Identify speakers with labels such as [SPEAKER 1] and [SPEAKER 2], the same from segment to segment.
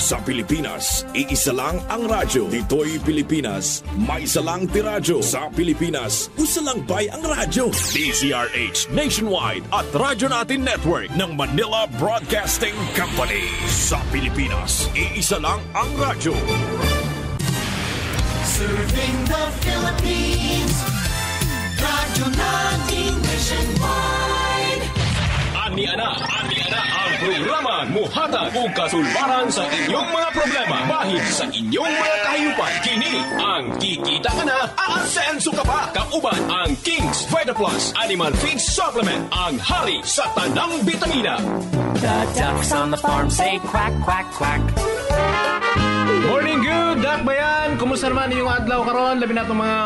[SPEAKER 1] Sa Pilipinas, iisa lang ang radyo. Dito'y Pilipinas, may isa lang tiradyo. Sa Pilipinas, usa lang bay ang radyo. DZRH Nationwide at Radyo Natin Network ng Manila Broadcasting Company. Sa Pilipinas, iisa lang ang radyo.
[SPEAKER 2] Serving the Philippines, Radyo Natin Nationwide.
[SPEAKER 3] Ani-ana ang programa muhatag og kasulbaran sa inyong mga problema bahin sa inyong mga kahiyupan. Kini ang Kikita Ka Na, Aasenso Ka Pa. Kauban ang King's Vita Plus Animal Feed Supplement, ang hari sa tanang bitamina.
[SPEAKER 4] The ducks on the farm say quack, quack, quack.
[SPEAKER 5] Morning good, Dak Bayan. Kumusta naman yung adlaw karon? Labi na itong mga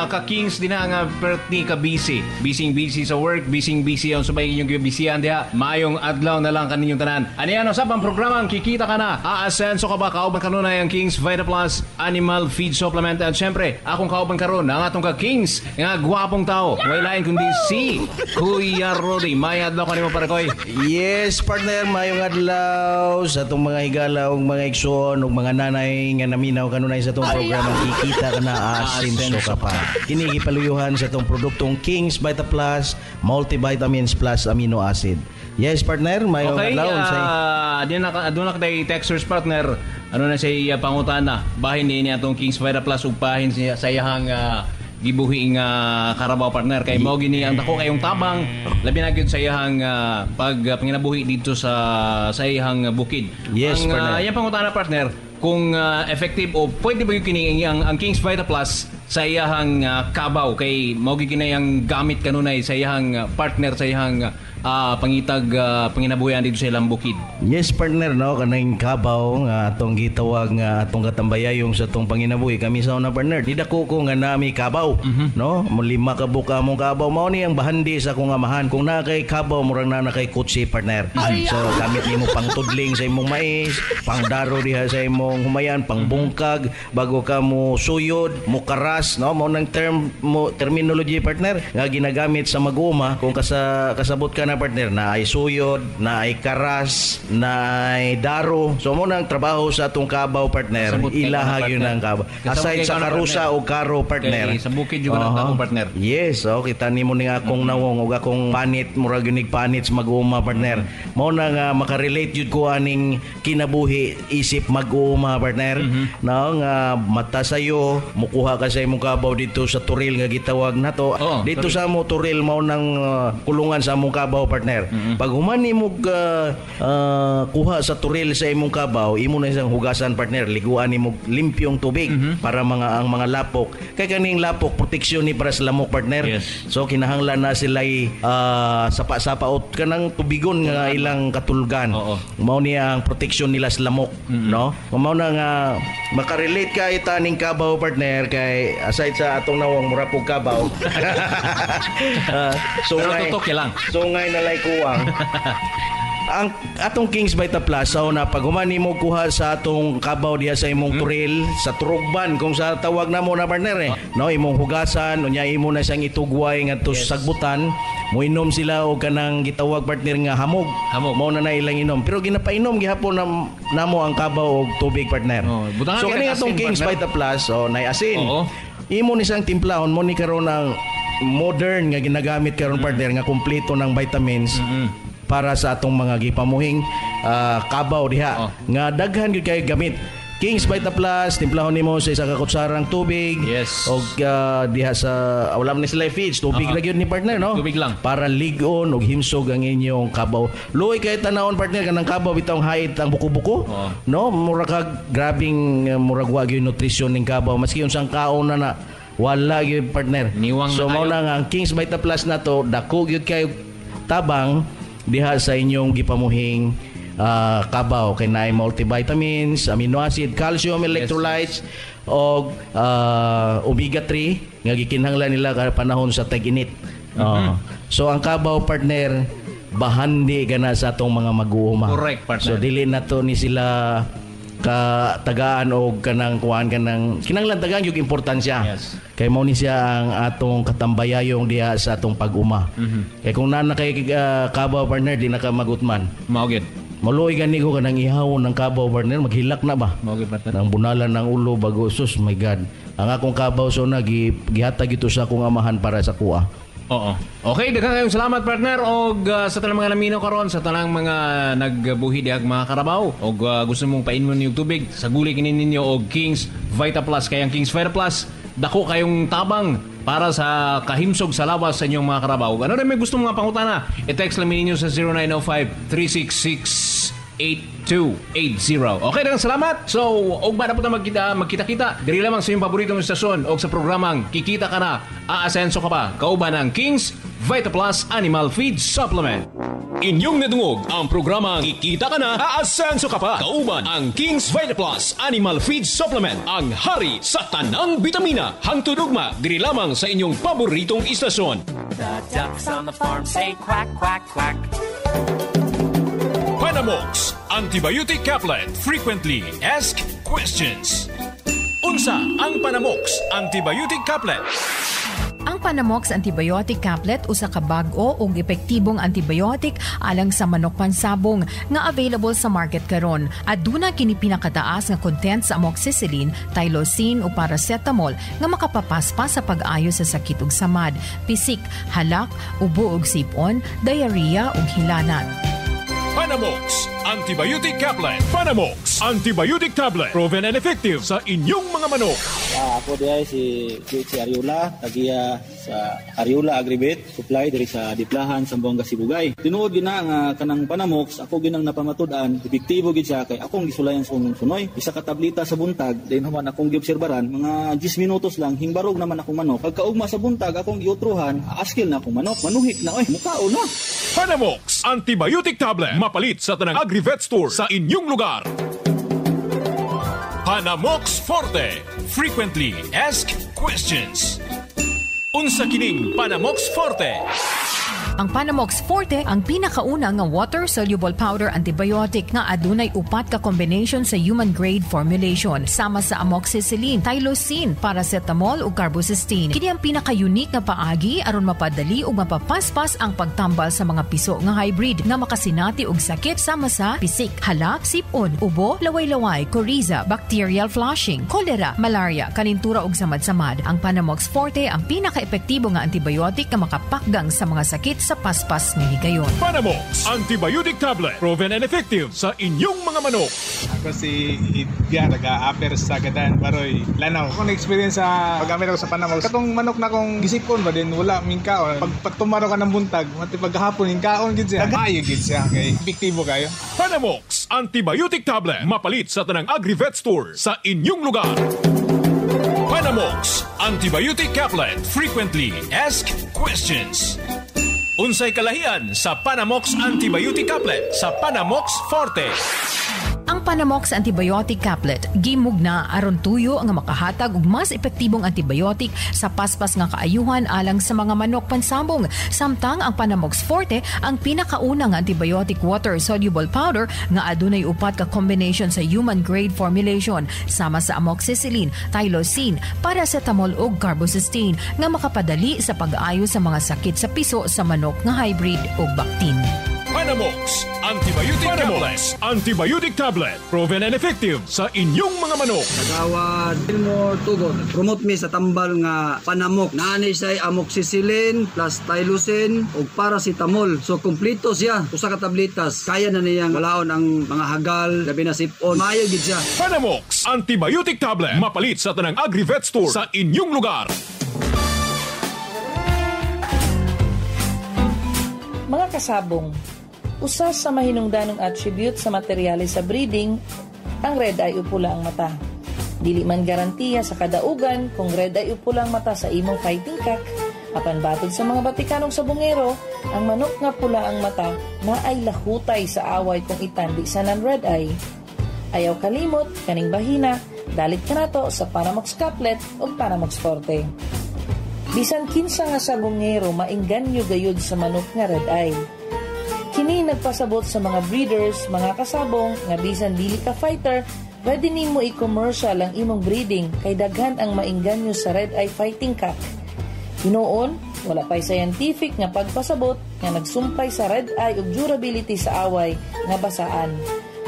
[SPEAKER 5] ka-kings din nga perti ka-busy. Busy sa work, busy ang subay inyong busyan diha. Maayong adlaw na lang kaninyong tanan. Ano yan, usap ang programang Kikita Ka Na. Aasenso ka ba? Kauban kanunay ang King's Vita Plus Animal Feed Supplement. At syempre, akong kauban karon ang atong ka-kings nga gwapong tao. Wailain kundi si Kuya Rudy. May adlaw kanimo para koy.
[SPEAKER 6] Yes, partner, mayong adlaw sa itong mga higala o mga ikson o mga nanay nga naminaw kanunay sa itong programang Kikita Ka Na, Aasenso Ka Pa. Kinigipaluyuhan sa itong produktong King's Vita Plus Multivitamins Plus Amino Acid. Yes, partner, mayong adlaw.
[SPEAKER 5] Doon na katay texters partner. Ano na siya pangutana. Bahin din niya itong King's Vita Plus ug bahin siya sa iyang gibuhi nga Carabao partner kay mao gini ang dako kayong tabang labi na gyud sa iyang pag panginabuhi dito sa iyang bukid.
[SPEAKER 6] Yes,
[SPEAKER 5] ang
[SPEAKER 6] partner.
[SPEAKER 5] iyang pangutana partner kung effective o pwede ba yung kini ang King's Vita Plus sa iyang kabaw kay mao gyud kini ang gamit kanunay sa iyang partner sa iyang pangitag panginabuhian dito sa ilang bukid.
[SPEAKER 6] Yes, partner, no, kanang kabaw nga atong gitawag nga atong katambayayong sa atong panginabuhi kami sa una, partner. Didako ko nga nami kabaw, no? Mo lima ka buka mong kabaw mao ni ang bahandi sa akong amahan. Kung na kay kabaw murag na kay kutsi, partner. So gamit nimo pang tudling sa imong mais, pang daro diha sa imong humayan, pang bungkag bago ka mo suyod, mo karas, no? Mao nang terminology, partner, nga ginagamit sa mag-uma kung kasabot ka na, partner, na ay suyod, na ay karas, na ay daro. So mo nang trabaho sa atong kabaw, partner. Ilahag yun ang kabaw. Aside sa karusa o karo, partner.
[SPEAKER 5] Okay, sa bukid yung akong partner.
[SPEAKER 6] Yes, kita nimo ning akong nawong ug akong panit, murag yunig panit sa mag-uuma, partner. Mo na nga makarelate jud ko aning kinabuhi isip mag-uuma, partner. No, nga mata sayo, mukuha ka sa imong kabaw dito sa turil nga gitawag nato. Dito sa mo turil mao nang kulungan sa among kabaw, partner. Pag humani mo kuha sa turil sa imong kabaw, imo na isang hugasan, partner. Liguan nimo limpyong tubig para ang mga lapok. Kay kaning lapok proteksyon ni para sa lamok, partner.
[SPEAKER 5] Yes.
[SPEAKER 6] So kinahanglan na sila sapa-sapa out kanang tubigon nga ilang katulgan. Mao ni ang proteksyon nila sa lamok, no? Mao na nga makarelate ka itaning kabaw, partner, kay aside sa atong nawong murapog kabaw.
[SPEAKER 5] Pero tutok lang.
[SPEAKER 6] So ngay na lay kuwang. Ang atong King's Vita Plus na pag humani mo kuha sa atong kabaw diha sa imong turil sa turugban kung sa tawag na mo na, partner, no, imong hugasan unya imo na siyang itugway ngadto sa sagbutan mo inom sila og kanang gitawag, partner, nga hamog. Mao na ilang inom pero ginapainom gihapon namo ang kabaw og tubig, partner. So kani atong King's Vita Plus nay asin. Imo ni siyang timplahon mo ni karon ang modern nga ginagamit karon, partner, nga kumpleto ng vitamins para sa atong mga gipamuhing kabaw diha nga daghan gyud kay gamit. King's Vita Plus, timplahon nimo sa isa ka kutsarang tubig.
[SPEAKER 5] Yes.
[SPEAKER 6] Og diha sa wala man sila feeds, tubig ra gyud ni, partner, no?
[SPEAKER 5] Tubig lang.
[SPEAKER 6] Para ligon og himsog ang inyong kabaw. Luoy kay tanawon, partner, kanang kabaw bitong hait ang buko-buko. No, mura kag grabing murag wa gyud nutrisyon ning kabaw maski unsang kaon na wala gyud, partner. So mao na nga ang King's Vita Plus nato dako gyud kay tabang diha sa inyong gipamuhing kabaw kay naay multivitamins, amino acid, calcium, electrolytes og omega 3 nga gikinahanglan nila kada panahon sa tag-init. So ang kabaw, partner, bahandi gana sa atong mga mag-uuma.
[SPEAKER 5] Correct, partner.
[SPEAKER 6] So dili na to ni sila tagaan og kanang kuan kanang kinahanglan tagaan yung importansya.
[SPEAKER 5] Yes.
[SPEAKER 6] Kay mao ni siya ang atong katambayayong diha sa atong pag-uma. Kay kung na kay kabaw, partner, di na ka magutman.
[SPEAKER 5] Mao gyud.
[SPEAKER 6] Maluoy gani ko kanang ihawon ng kabaw partner, maghilak na ba?
[SPEAKER 5] Okay, partner.
[SPEAKER 6] Nang bunalan ng ulo bago sus, my God. Ang akong kabaw so gihatag ito sa akong amahan para sa kuha.
[SPEAKER 5] Oo. Okay, daghang kayong salamat partner og sa tanang mga naminaw karon, sa tanang mga nagbuhi diag mga karabaw og gusto mong painmon yung tubig, sa guli kinin ninyo og Kings Vita Plus. Kaya ang Kings Vita Plus dako kayong tabang para sa kahimsog sa lawas sa inyong mga karabaw. Ano rin may gusto mga pangutana, i-text lang ninyo sa 0905-366-8280. Okay, dagang salamat. So, og ba na po na magkita-kita, diri lamang sa inyong paboritong istasyon o sa programang Kikita Ka Na, Aasenso Ka Pa, kauban ng Kings Vita Plus Animal Feed Supplement.
[SPEAKER 3] Inyong nadungog ang programang Kikita Ka Na, Aasenso Ka Pa, kauban ang Kings Vita Plus Animal Feed Supplement, ang hari sa tanang bitamina. Hangtudugma diri lamang sa inyong paboritong istasyon.
[SPEAKER 4] The ducks on the farm say quack, quack, quack.
[SPEAKER 3] Panamox Antibiotic Caplet. Frequently Asked Questions. Unsa ang Panamox Antibiotic Caplet?
[SPEAKER 7] Ang Panamox Antibiotic Caplet usa ka bag-o ug epektibong antibiotic alang sa manok pansabong nga available sa market karon. Aduna kini pinakataas nga content sa amoxicillin, tylosin ug paracetamol nga makapapaspas sa pag-ayo sa sakit ug samad, pisik, halak, ubo ug sipon, diarrhea ug hilanat.
[SPEAKER 3] Panamox Antibiotic Caplet. Panamox Antibiotic Tablet. Proven and effective sa inyong mga manok.
[SPEAKER 8] Ako diay si Ariola, tagiya sa Ariola Agribet, supply diri sa Diplahan, Zamboanga, Sibugay. Tinuod gina nga kanang Panamox, ako ginang napamatud-an, epektibo gid siya kay akong gisulayan sunoy. Isa ka tableta sa buntag, din human akong giobserbaran, mga 10 minutos lang hingbarog naman akong manok. Pagkaugma sa buntag akong giutruhan, askil na akong manok. Manuhik na mukao na.
[SPEAKER 3] Panamox Antibiotic Tablet. Mapalit sa tanang Agri-Vet Store sa inyong lugar. Panamox Forte. Frequently Asked Questions. Unsa kining Panamox Forte?
[SPEAKER 7] Ang Panamox Forte ang pinakauna nga water-soluble powder antibiotic nga adunay upat ka combination sa human-grade formulation sama sa amoxicillin, tylosin, paracetamol ug carbocysteine. Kini ang pinaka-unique nga paagi aron mapadali ug mapapaspas ang pagtambal sa mga piso nga hybrid nga makasinati og sakit sama sa pisik, halak, sipon, ubo, laway-laway, coryza, bacterial flushing, cholera, malaria, kalintura ug samad-samad. Ang Panamox Forte ang pinaka-epektibo nga antibiotic nga makapakgang sa mga sakit sa paspas nga higayon.
[SPEAKER 3] Panamox Antibiotic Tablet. Proven and effective sa inyong mga manok.
[SPEAKER 9] Ako si Idga, taga-Aper sa Gadan, Baroy, Lanao. Ako na-experience sa pag-gamit ako sa Panamox. Katong manok na kong gisipon ba din, wala mingkaon. Pag tumaro ka ng buntag, mati paghapon, mingkaon gid siya. Maayo gid siya, kay epektibo kayo.
[SPEAKER 3] Panamox Antibiotic Tablet. Mapalit sa tanang Agri-Vet Store sa inyong lugar. Panamox Antibiotic Caplet. Frequently Asked Questions. Unsay kalahian sa Panamox Antibiotic Caplet sa Panamox Forte?
[SPEAKER 7] Ang Panamox Antibiotic Caplet gimugna aron tuyo nga makahatag og mas epektibong antibiotic sa paspas nga kaayuhan alang sa mga manok pansabong. Samtang ang Panamox Forte ang pinakauna nga antibiotic water-soluble powder nga adunay upat ka combination sa human-grade formulation sama sa amoxicillin, tylosin, paracetamol ug carbocysteine nga makapadali sa pag-ayo sa mga sakit sa piso sa manok nga hybrid ug baktin.
[SPEAKER 3] Panamox Antibiotic Tablet. Antibiotic Tablet. Proven and effective sa inyong mga manok.
[SPEAKER 10] Kagawad Ilmo Tugon. Promote mi sa tambal nga Panamox. Naanay siya amoxicillin plus tylosin ug paracetamol. So kompleto siya. Usa ka tabletas. Kaya na niyang malaon ang mga hagal, labi na sipon. Maayo gid siya.
[SPEAKER 3] Panamox Antibiotic Tablet. Mapalit sa tanang Agri-Vet Store sa inyong lugar.
[SPEAKER 11] Mga kasabong, usa sa mahinungdanong attribute sa materyales sa breeding, ang red eye o pula ang mata. Dili man garantiya sa kadaugan kung red eye o pula ang mata sa imong fighting cock, apan batod sa mga batikanong sabungero, ang manok nga pula ang mata na ay lahutay sa away kung itandi sa non-red eye. Ayaw kalimot, kaning bahina, dalit ka nato sa Panamox Caplet o Panamox Forte. Bisan kinsa nga sabungero maingganyo gayud sa manok nga red eye. Kini nagpasabot sa mga breeders, mga kasabong nga bisan dili ka fighter, pwede nimo i-commercial ang imong breeding kay daghan ang maingganyo sa red eye fighting cock. Hinuon, Wala pa'y scientific nga pagpasabot nga nagsumpay sa red eye ug durability sa away nga basaan.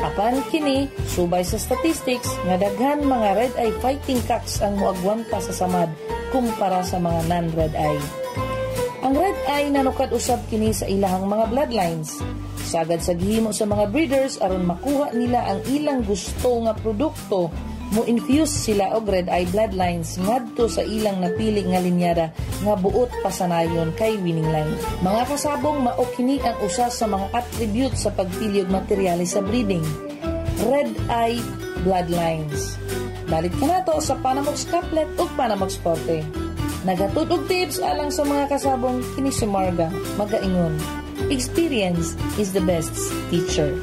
[SPEAKER 11] Apan kini, subay sa statistics nga daghan mga red eye fighting cocks ang muagwanta sa samad kumpara sa mga non-red eye. Ang red eye nanukad usab kini sa ilahang mga bloodlines. Sagad sa gihimo sa mga breeders aron makuha nila ang ilang gusto nga produkto, mo-infuse sila og red eye bloodlines ngadto sa ilang napili nga linyada nga buot pasanayon kay winning line. Mga kasabong, mao kini ang usa sa mga attribute sa pagpili og materyales sa breeding. Red eye bloodlines. Dalit ka na to sa Panamox Couplet ug Panamox Forte. Nagatud og tips alang sa mga kasabong, kini si Marga magaingon. Experience is the best teacher.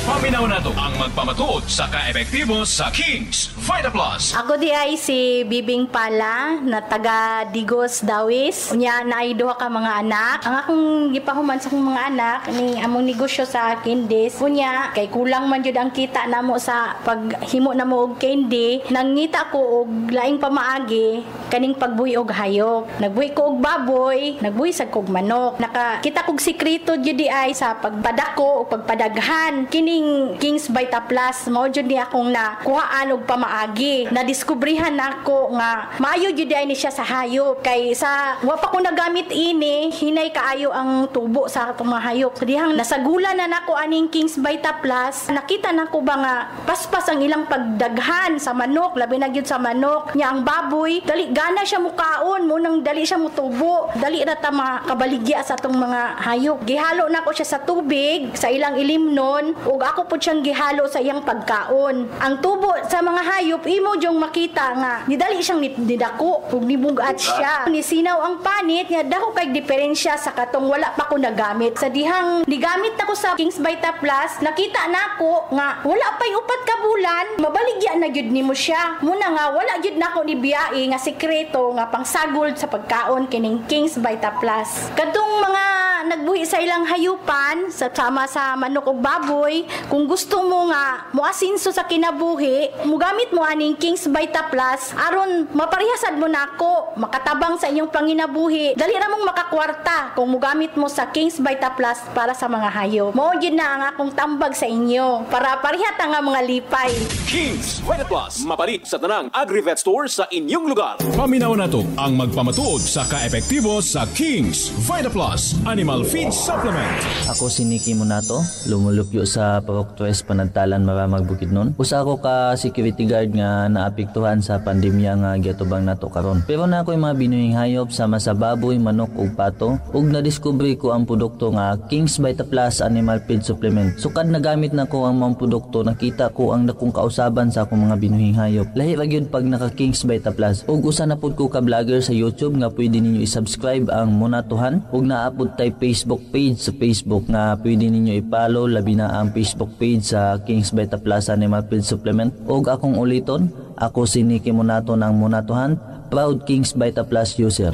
[SPEAKER 3] Paminaw na to ang magpamatuod sa kaepektibo sa Kings Vita Plus.
[SPEAKER 12] Ako di ay si Bibing Pala na taga Digos, Dawis. Unya na ay duha ka mga anak. Ang akong gipahuman sa akong mga anak ni among negosyo sa candies. Unya kay kulang man jud ang kita namo sa paghimo namo og candy. Nangita ko og laing pamaagi kaning pagbuhi og hayop. Nagbuhi ko og baboy, nagbuhi sad kog manok. Nakakita kog sikreto jud di ay sa pagpadako o pagpadaghan kining Kings Vita Plus. Mao jud ni akong nakuhaan og pamaagi. Nadiskubrihan nako nga maayo jud ay ni siya sa hayop. Kay sa wa pa ko nagamit ini, hinay kaayo ang tubo sa atong mga hayop. So dihang nasagula na nako aning Kings Vita Plus, nakita nako ba nga paspas ang ilang pagdaghan sa manok, labi na gyud sa manok. Nya ang baboy, dali gana siya mukaon, munang dali siya mutubo, dali ra ta makabaligya sa atong mga hayop. Gihalo nako siya sa tubig, sa ilang ilimnon, ug ako po siyang gihalo sa iyang pagkaon. Ang tubo sa mga hayop, imo jong makita nga nidali siyang nidako ug nibugat siya. Nisinaw ang panit nga dako kay diferensya sa katong wala pa ko nagamit. Sa dihang nigamit nako sa Kings Vita Plus, nakita nako nga wala pay upat ka bulan, mabaligya na gyud nimo siya. Muna nga wala gyud nako ni biyai nga sekreto nga pangsagol sa pagkaon kining Kings Vita Plus. Kadtong mga nagbuhi sa ilang hayupan sa sama sa manok ug baboy, kung gusto mo nga moasinso sa kinabuhi, mugamit mo aning Kings Vita Plus aron maparehasad mo nako, makatabang sa inyong panginabuhi. Dali ra mong makakwarta kung mugamit mo sa Kings Vita Plus para sa mga hayop. Mao gyud na ang akong tambag sa inyo para parehata nga mga lipay.
[SPEAKER 3] Kings Vita Plus, mapalit sa tanang Agri-Vet store sa inyong lugar.
[SPEAKER 1] Paminaw na to ang magpamatuod sa kaepektibo sa Kings Vita Plus Animal Feed Supplement.
[SPEAKER 13] Ako si Nicky Monato, lumulupyo sa Parok 3 Panagtalan, Maramag, Bukidnon. Usa ako ka security guard nga naapektuhan sa pandemya nga giatubang nato karon. Pero na ako'y mga binuhing hayop sama sa baboy, manok ug pato, ug nadiskubre ko ang produkto nga Kings Vita Plus Animal Feed Supplement. Sukad nagamit nako ang mga produkto, nakita ko ang dakong kausaban sa akong mga binuhing hayop. Lahi ra gyud pag naka Kings Vita Plus. Ug usa na pud ko ka vlogger sa YouTube nga pwede ninyo i-subscribe ang Monatohan, ug naapod tay Facebook page sa Facebook nga pwede ninyo i-follow, labi na ang Facebook page sa Kings Vita Plus Animal Feed Supplement. Ug akong uliton, ako si Nicky Monato ng Monatohan, proud Kings Vita Plus user.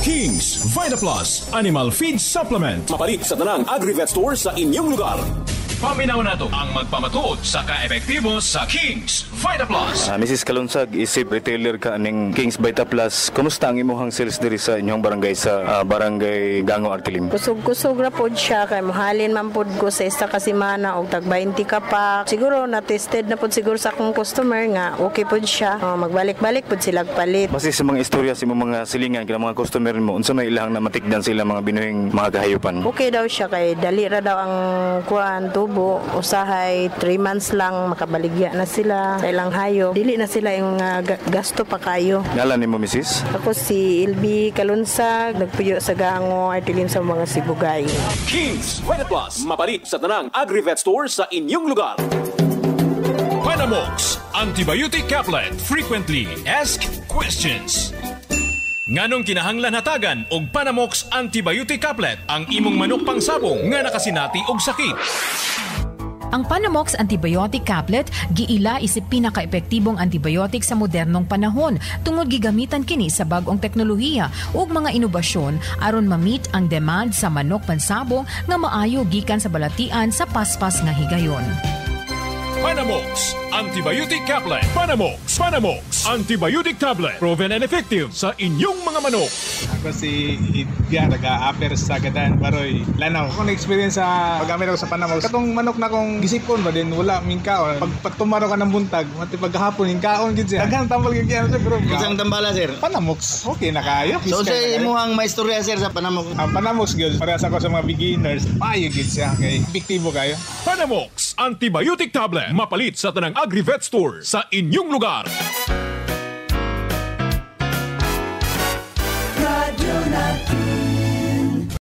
[SPEAKER 1] Kings Vita Plus Animal Feed Supplement.
[SPEAKER 3] Mapalit sa tanang Agri-Vet store sa inyong lugar. Paminaw na to ang magpamatuod sa kaepektibo sa Kings Vita Plus.
[SPEAKER 14] Mrs. Kalunsag, isip retailer ka aning Kings Vita Plus. Kumusta ang imuhang sales diri sa inyong barangay sa barangay Gango, Artilim?
[SPEAKER 15] Kusog-kusog ra pod siya kay mahalin man pod ko sa isa ka semana og tag 20 ka pa. Siguro na tested na pod siguro sa akong customer nga okay pod siya. Magbalik-balik pod sila palit.
[SPEAKER 14] Base sa mga istorya sa mga silingan kay mga customer mo, unsa may ilahang namatikdan sila mga binuhing mga kahayupan?
[SPEAKER 15] Okay daw siya kay dali ra daw ang kuan usahay 3 months lang makabaligya na sila sa ilang hayop. Dili na sila yung gasto pa kayo.
[SPEAKER 14] Ngalan ni mo, Mrs.?
[SPEAKER 15] Ako si Ilby Kalunsag, nagpuyo sa Gango, Artilim sa mga Sibugay.
[SPEAKER 3] Kings Vita Plus, mapalit sa tanang Agri-Vet store sa inyong lugar.
[SPEAKER 1] Panamox Antibiotic Caplet. Frequently Asked Questions. Nganong kinahanglan hatagan og Panamox Antibiotic Caplet ang imong manok pangsabong nga nakasinati og sakit?
[SPEAKER 7] Ang Panamox Antibiotic Caplet giila isip pinaka-epektibong antibiotic sa modernong panahon tungod gigamitan kini sa bag-ong teknolohiya ug mga inobasyon aron ma-meet ang demand sa manok pansabong nga maayo gikan sa balatian sa paspas nga higayon.
[SPEAKER 1] Panamox Antibiotic Caplet. Panamox Antibiotic Tablet. Proven and effective sa inyong mga manok.
[SPEAKER 9] Ako si Idga, nag-a-upper sa Gadan, Baroy, Lanao. Ako na-experience sa paggamit ako sa Panamox. Katong manok na kong gisipon ba din, wala mingkaon. Pag tumaro ka ng buntag, mati paghapon, mingkaon gid siya. Daghang tambal gid siya, bro.
[SPEAKER 16] Isang tambala, sir?
[SPEAKER 9] Panamox. Okay na kayo.
[SPEAKER 16] So sa imuhang maistorya, sir, sa Panamox?
[SPEAKER 9] Ang Panamox gid, parehas ako sa mga beginners. Payo gid siya, kay epektibo kayo.
[SPEAKER 1] Panamox Antibiotic Tablet. Mapalit sa tanang Agri-Vet Store sa inyong lugar.